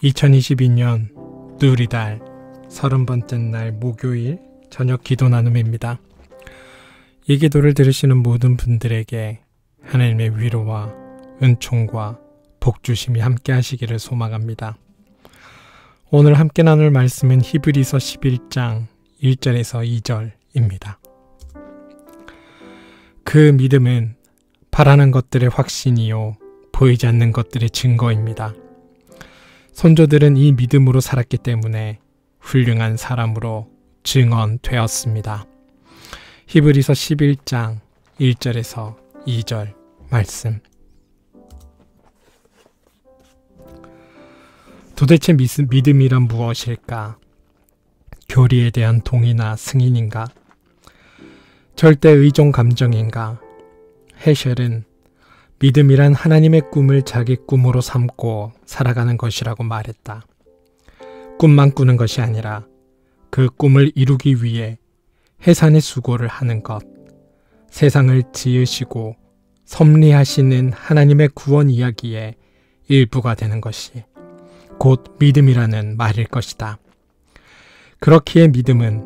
2022년 누리달 30번째 날 목요일 저녁 기도 나눔입니다. 이 기도를 들으시는 모든 분들에게 하나님의 위로와 은총과 복주심이 함께 하시기를 소망합니다. 오늘 함께 나눌 말씀은 히브리서 11장 1절에서 2절입니다. 그 믿음은 바라는 것들의 확신이요 보이지 않는 것들의 증거입니다. 선조들은 이 믿음으로 살았기 때문에 훌륭한 사람으로 증언되었습니다. 히브리서 11장 1절에서 2절 말씀. 도대체 믿음이란 무엇일까? 교리에 대한 동의나 승인인가? 절대 의존 감정인가? 헤셜은 믿음이란 하나님의 꿈을 자기 꿈으로 삼고 살아가는 것이라고 말했다. 꿈만 꾸는 것이 아니라 그 꿈을 이루기 위해 해산의 수고를 하는 것, 세상을 지으시고 섭리하시는 하나님의 구원 이야기의 일부가 되는 것이 곧 믿음이라는 말일 것이다. 그렇기에 믿음은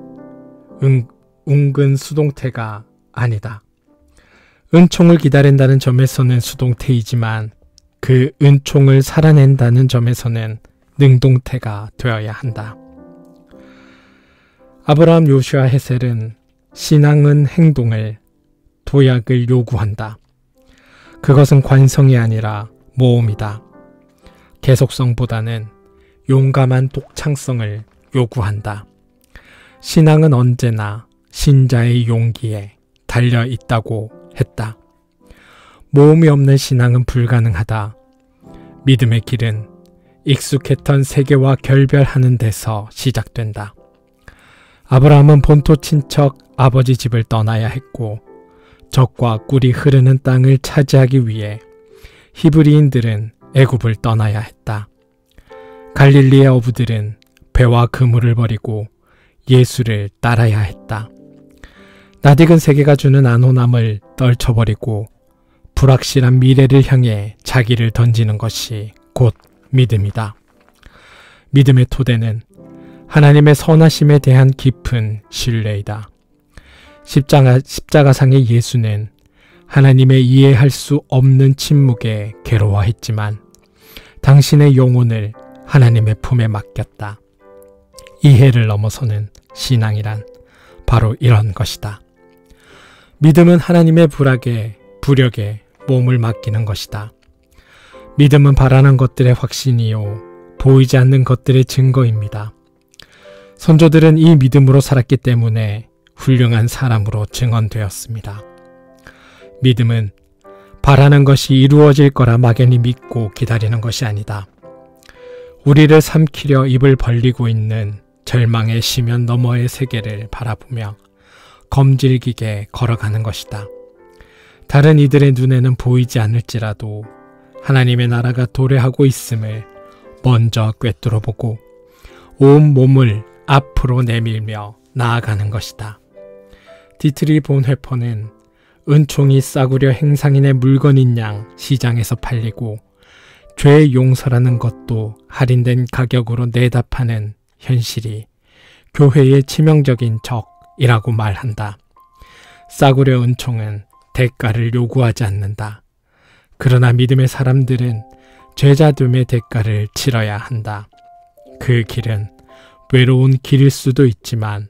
웅근 수동태가 아니다. 은총을 기다린다는 점에서는 수동태이지만 그 은총을 살아낸다는 점에서는 능동태가 되어야 한다. 아브라함, 요슈아, 헤셀은 신앙은 행동을, 도약을 요구한다. 그것은 관성이 아니라 모험이다. 계속성보다는 용감한 독창성을 요구한다. 신앙은 언제나 신자의 용기에 달려 있다고 했다. 모험이 없는 신앙은 불가능하다. 믿음의 길은 익숙했던 세계와 결별하는 데서 시작된다. 아브라함은 본토 친척 아버지 집을 떠나야 했고 젖과 꿀이 흐르는 땅을 차지하기 위해 히브리인들은 애굽을 떠나야 했다. 갈릴리의 어부들은 배와 그물을 버리고 예수를 따라야 했다. 낯익은 세계가 주는 안온함을 떨쳐버리고 불확실한 미래를 향해 자기를 던지는 것이 곧 믿음이다. 믿음의 토대는 하나님의 선하심에 대한 깊은 신뢰이다. 십자가상의 예수는 하나님의 이해할 수 없는 침묵에 괴로워했지만 당신의 영혼을 하나님의 품에 맡겼다. 이해를 넘어서는 신앙이란 바로 이런 것이다. 믿음은 하나님의 부력에 몸을 맡기는 것이다. 믿음은 바라는 것들의 확신이요 보이지 않는 것들의 증거입니다. 선조들은 이 믿음으로 살았기 때문에 훌륭한 사람으로 증언되었습니다. 믿음은 바라는 것이 이루어질 거라 막연히 믿고 기다리는 것이 아니다. 우리를 삼키려 입을 벌리고 있는 절망의 심연 너머의 세계를 바라보며 검질기게 걸어가는 것이다. 다른 이들의 눈에는 보이지 않을지라도 하나님의 나라가 도래하고 있음을 먼저 꿰뚫어보고 온 몸을 앞으로 내밀며 나아가는 것이다. 디트리 본회퍼는 은총이 싸구려 행상인의 물건인 양 시장에서 팔리고 죄의 용서라는 것도 할인된 가격으로 내다 파는 현실이 교회의 치명적인 적이라고 말한다. 싸구려 은총은 대가를 요구하지 않는다. 그러나 믿음의 사람들은 죄자됨의 대가를 치러야 한다. 그 길은 외로운 길일 수도 있지만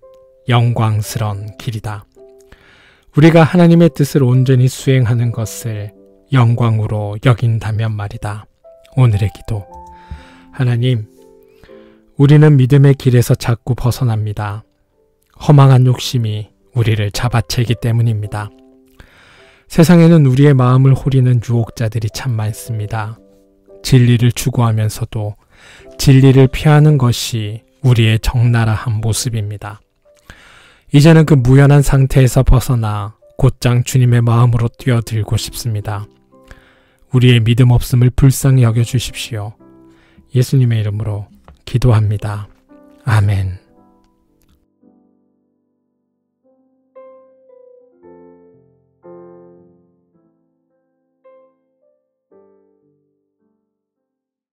영광스러운 길이다. 우리가 하나님의 뜻을 온전히 수행하는 것을 영광으로 여긴다면 말이다. 오늘의 기도. 하나님, 우리는 믿음의 길에서 자꾸 벗어납니다. 허망한 욕심이 우리를 잡아채기 때문입니다. 세상에는 우리의 마음을 호리는 유혹자들이 참 많습니다. 진리를 추구하면서도 진리를 피하는 것이 우리의 적나라한 모습입니다. 이제는 그 무연한 상태에서 벗어나 곧장 주님의 마음으로 뛰어들고 싶습니다. 우리의 믿음 없음을 불쌍히 여겨주십시오. 예수님의 이름으로 기도합니다. 아멘.